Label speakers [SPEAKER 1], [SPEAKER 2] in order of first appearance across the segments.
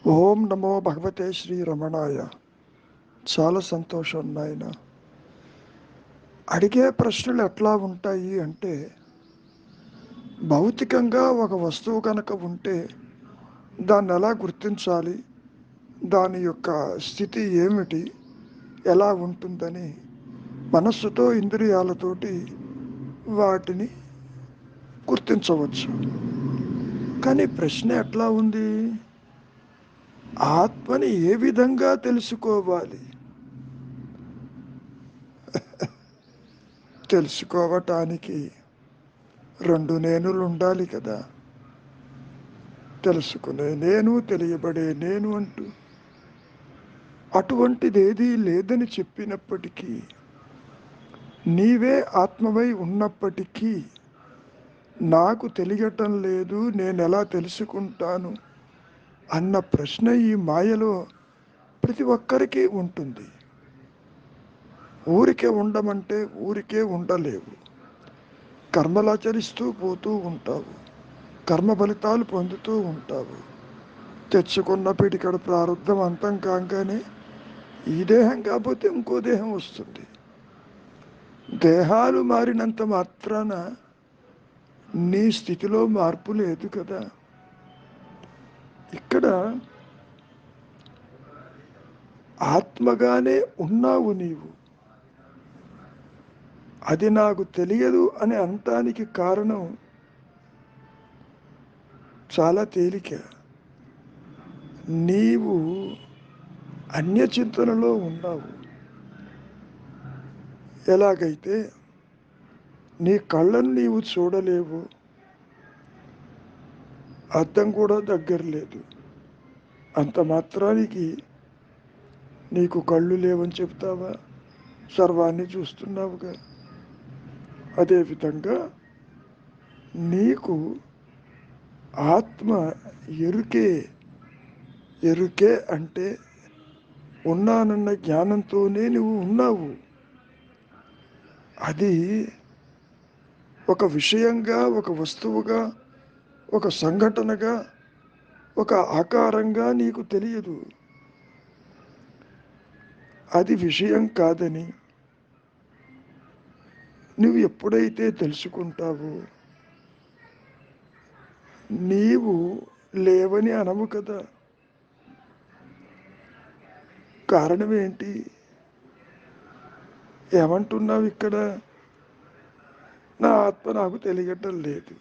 [SPEAKER 1] ఓం నమో భగవతే శ్రీ రమణాయ. చాలా సంతోషం నాయన. అడిగే ప్రశ్నలు ఎట్లా ఉంటాయి అంటే, భౌతికంగా ఒక వస్తువు కనుక ఉంటే దాన్ని ఎలా గుర్తించాలి, దాని యొక్క స్థితి ఏమిటి, ఎలా ఉంటుందని మనస్సుతో ఇంద్రియాలతోటి వాటిని గుర్తించవచ్చు. కానీ ప్రశ్న ఎట్లా ఉంది, ఆత్మని ఏ విధంగా తెలుసుకోవాలి? తెలుసుకోవటానికి రెండు నేనులు ఉండాలి కదా. తెలుసుకునే నేను, తెలియబడే నేను అంటూ అటువంటిదేదీ లేదని చెప్పినప్పటికీ, నీవే ఆత్మవై ఉన్నప్పటికీ నాకు తెలియటం లేదు, నేను ఎలా తెలుసుకుంటాను అన్న ప్రశ్న ఈ మాయలో ప్రతి ఒక్కరికి ఉంటుంది. ఊరికే ఉండమంటే ఊరికే ఉండలేవు. కర్మలాచరిస్తూ పోతూ ఉంటావు, కర్మ ఫలితాలు పొందుతూ ఉంటావు. తెచ్చుకున్న పిడికడ ప్రారంధం అంతం కాగానే ఈ దేహం కాకపోతే ఇంకో దేహం వస్తుంది. దేహాలు మారినంత మాత్రాన నీ స్థితిలో మార్పు లేదు కదా. ఇక్కడ ఆత్మగానే ఉన్నావు నీవు. అది నాకు తెలియదు అని అనటానికి కారణం చాలా తేలిక. నీవు అన్యచింతనలో ఉన్నావు. ఎలాగైతే నీ కళ్ళను నీవు చూడలేవు, అద్దం కూడా దగ్గర లేదు, అంత మాత్రానికి నీకు కళ్ళు లేవని చెప్తావా? సర్వాన్ని చూస్తున్నావుగా. అదేవిధంగా నీకు ఆత్మ ఎరుకే. ఎరుకే అంటే ఉన్నానన్న జ్ఞానంతోనే నువ్వు ఉన్నావు. అది ఒక విషయంగా, ఒక వస్తువుగా, ఒక సంఘటనగా, ఒక ఆకారంగా నీకు తెలియదు. అది విషయం కాదని నువ్వు ఎప్పుడైతే తెలుసుకుంటావో నీవు లేవని అనవు కదా. కారణం ఏంటి? ఏమంటున్నావు ఇక్కడ? నా ఆత్మ నాకు తెలియటం లేదు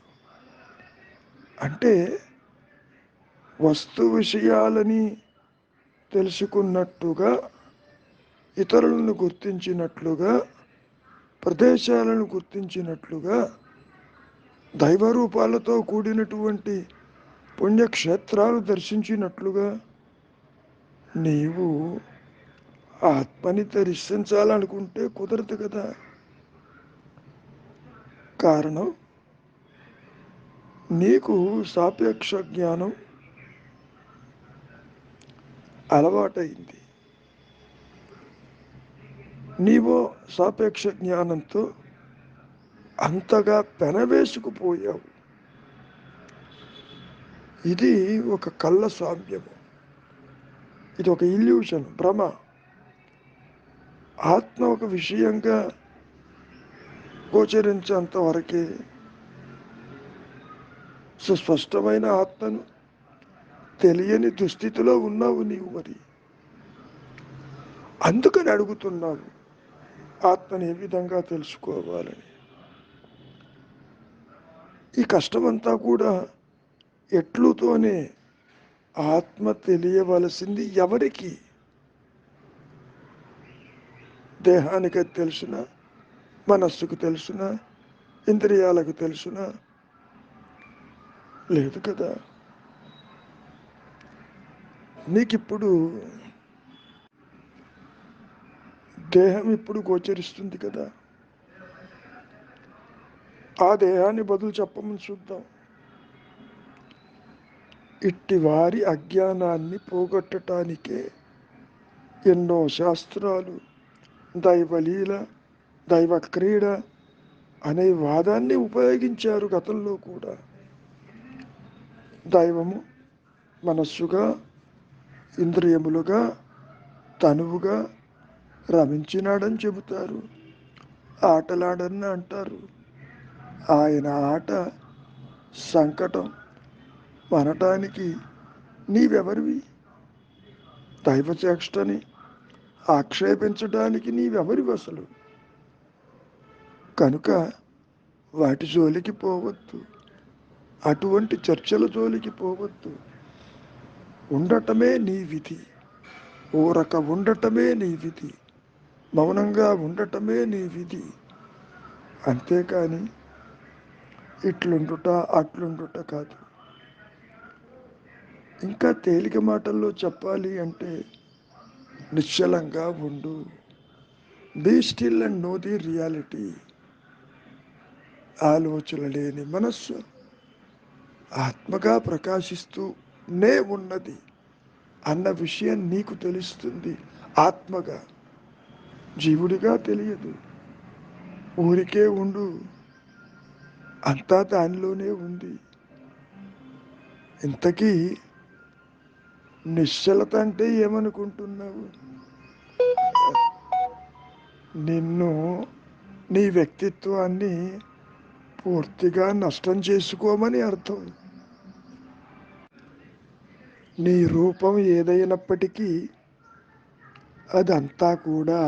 [SPEAKER 1] అంటే వస్తు విషయాలని తెలుసుకున్నట్టుగా, ఇతరులను గుర్తించినట్లుగా, ప్రదేశాలను గుర్తించినట్లుగా, దైవరూపాలతో కూడినటువంటి పుణ్యక్షేత్రాలు దర్శించినట్లుగా నీవు ఆత్మని దర్శించాలనుకుంటే కుదరదు కదా. కారణం నీకు సాపేక్ష జ్ఞానం అలవాటైంది. నీవో సాపేక్ష జ్ఞానంతో అంతగా పెనవేసుకుపోయావు. ఇది ఒక కళ్ళ సామ్యము, ఇది ఒక ఇల్యూషన్, భ్రమ. ఆత్మ ఒక విషయంగా గోచరించేంత వరకే. సుస్పష్టమైన ఆత్మను తెలియని దుస్థితిలో ఉన్నావు నీవు. మరి అందుకని అడుగుతున్నావు ఆత్మని ఏ విధంగా తెలుసుకోవాలని. ఈ కష్టమంతా కూడా ఎట్లుతోనే. ఆత్మ తెలియవలసింది ఎవరికి? దేహానికి తెలుసునా, మనస్సుకు తెలుసునా, ఇంద్రియాలకు తెలుసునా? లేదు కదా. నీకిప్పుడు దేహం ఇప్పుడు గోచరిస్తుంది కదా. ఆ దేహాన్ని బదులు చెప్పమని చూద్దాం. ఇట్టి వారి అజ్ఞానాన్ని పోగొట్టడానికే ఎన్నో శాస్త్రాలు, దైవలీల, దైవ క్రీడ అనే వాదాన్ని ఉపయోగించారు గతంలో కూడా. దైవము మనస్సుగా, ఇంద్రియములుగా తనువుగా రమించినాడని చెబుతారు. ఆటలాడని అంటారు. ఆయన ఆట సంకటం మనటానికి నీవెవరివి? దైవచేష్టని ఆక్షేపించడానికి నీవెవరివి అసలు? కనుక వాటి జోలికి పోవద్దు, అటువంటి చర్చల జోలికి పోవద్దు. ఉండటమే నీ విధి, ఊరక ఉండటమే నీ విధి, మౌనంగా ఉండటమే నీ విధి. అంతేకాని ఇట్లుండుట అట్లుండుట కాదు. ఇంకా తేలిక మాటల్లో చెప్పాలి అంటే నిశ్చలంగా ఉండు. Be still and know the reality. ఆలోచన లేని మనస్సు ఆత్మగా ప్రకాశిస్తూనే ఉన్నది అన్న విషయం నీకు తెలుస్తుంది. ఆత్మగా, జీవుడిగా తెలియదు. ఊరికే ఉండు, అంతా దానిలోనే ఉంది. ఇంతకీ నిశ్చలత అంటే ఏమనుకుంటున్నావు? నిన్ను, నీ వ్యక్తిత్వాన్ని పూర్తిగా నష్టం చేసుకోమని అర్థం. నీ రూపం ఏదైనప్పటికీ అదంతా కూడా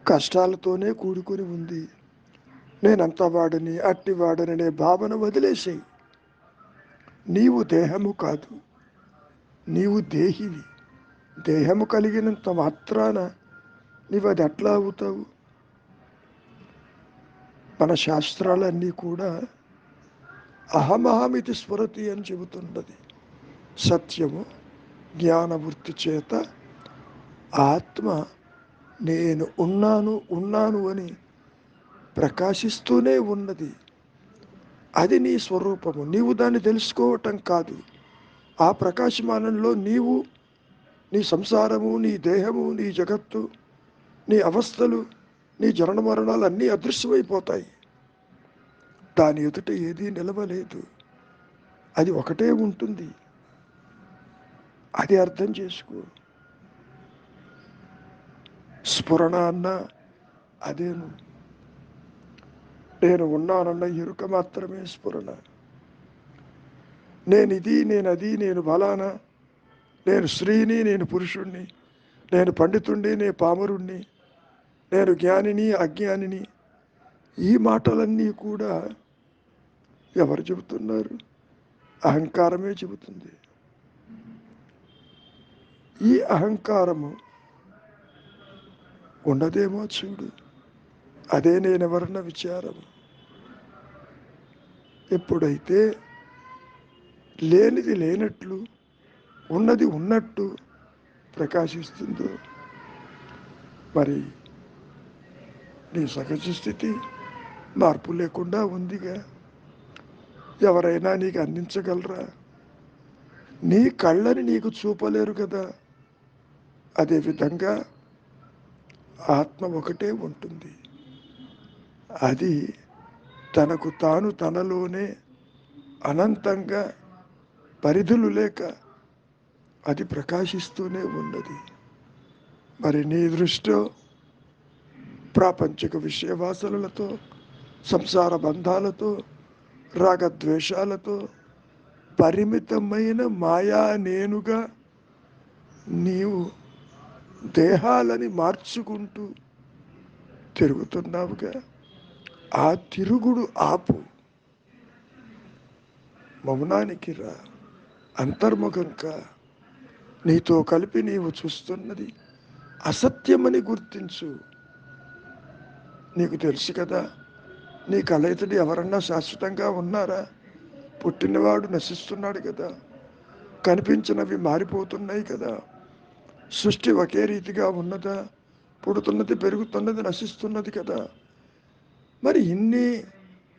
[SPEAKER 1] కష్టాలతోనే కూడుకుని ఉంది. నేనంత వాడిని అట్టివాడననే భావన వదిలేసేయి. నీవు దేహము కాదు, నీవు దేహివి. దేహము కలిగినంత మాత్రాన నీవు అది ఎట్లా అవుతావు? మన శాస్త్రాలన్నీ కూడా అహమహమితి స్ఫురతి అని చెబుతున్నది. సత్యము జ్ఞానవృత్తి చేత ఆత్మ నేను ఉన్నాను అని ప్రకాశిస్తూనే ఉన్నది. అది నీ స్వరూపము. నీవు దాన్ని తెలుసుకోవటం కాదు. ఆ ప్రకాశమానంలో నీవు, నీ సంసారము, నీ దేహము, నీ జగత్తు, నీ అవస్థలు, నీ జనన మరణాలు అన్నీ అదృశ్యమైపోతాయి. దాని ఎదుట ఏదీ నిలవలేదు. అది ఒకటే ఉంటుంది. అది అర్థం చేసుకో. స్ఫురణ అన్న అదేను. నేను ఉన్నానన్న ఎరుక మాత్రమే స్ఫురణ. నేనిది, నేనది, నేను బలానా, నేను స్త్రీని, నేను పురుషుణ్ణి, నేను పండితుణ్ణి, నేను పామరుణ్ణి, నేను జ్ఞానిని, అజ్ఞానిని, ఈ మాటలన్నీ కూడా ఎవరు చెబుతున్నారు? అహంకారమే చెబుతుంది. ఈ అహంకారము ఉన్నదేమో చూడు. అదే నేనెవరన్న విచారం. ఎప్పుడైతే లేనిది లేనట్లు, ఉన్నది ఉన్నట్టు ప్రకాశిస్తుందో, మరి నీ సహజ స్థితి మార్పు లేకుండా ఉందిగా. ఎవరైనా నీకు అందించగలరా? నీ కళ్ళని నీకు చూపలేరు కదా. అదేవిధంగా ఆత్మ ఒకటే ఉంటుంది. అది తనకు తాను తనలోనే అనంతంగా పరిధులు లేక అది ప్రకాశిస్తూనే ఉన్నది. మరి నీ దృష్టిలో ప్రాపంచిక విషయవాసనలతో, సంసార బంధాలతో, రాగద్వేషాలతో పరిమితమైన మాయా నేనుగా నీవు దేహాలని మార్చుకుంటూ తిరుగుతున్నావుగా. ఆ తిరుగుడు ఆపు. మౌనానికి రా, అంతర్ముఖంగా నీతో కలిపి నీవు చూస్తున్నది అసత్యమని గుర్తించు. నీకు తెలుసు కదా, నీ కలయితడు ఎవరన్నా శాశ్వతంగా ఉన్నారా? పుట్టినవాడు నశిస్తున్నాడు కదా, కనిపించినవి మారిపోతున్నాయి కదా. సృష్టి ఒకే రీతిగా ఉన్నదా? పుడుతున్నది, పెరుగుతున్నది, నశిస్తున్నది కదా. మరి ఇన్ని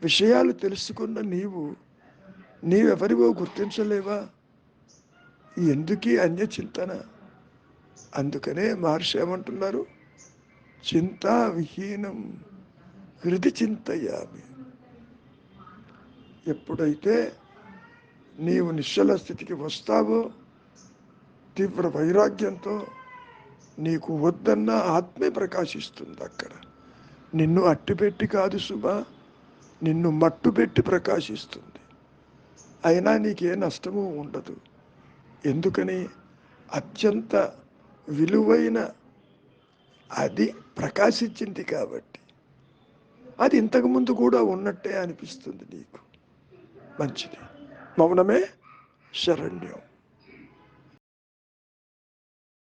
[SPEAKER 1] విషయాలు తెలుసుకున్న నీవెవరివో గుర్తించలేవా? ఎందుకీ అన్య చింతన? అందుకనే మహర్షి ఏమంటున్నారు? చింతా విహీనం హృది చింతయామి. ఎప్పుడైతే నీవు నిశ్చల స్థితికి వస్తావో తీవ్ర వైరాగ్యంతో నీకు వద్దన్న ఆత్మే ప్రకాశిస్తుంది అక్కడ. నిన్ను అట్టిపెట్టి కాదు సుమా, నిన్ను మట్టుపెట్టి ప్రకాశిస్తుంది. అయినా నీకే నష్టము ఉండదు. ఎందుకని? అత్యంత విలువైన అది ప్రకాశించింది కాబట్టి. అది ఇంతకుముందు కూడా ఉన్నట్టే అనిపిస్తుంది నీకు. మంచిది. మౌనమే శరణ్యం.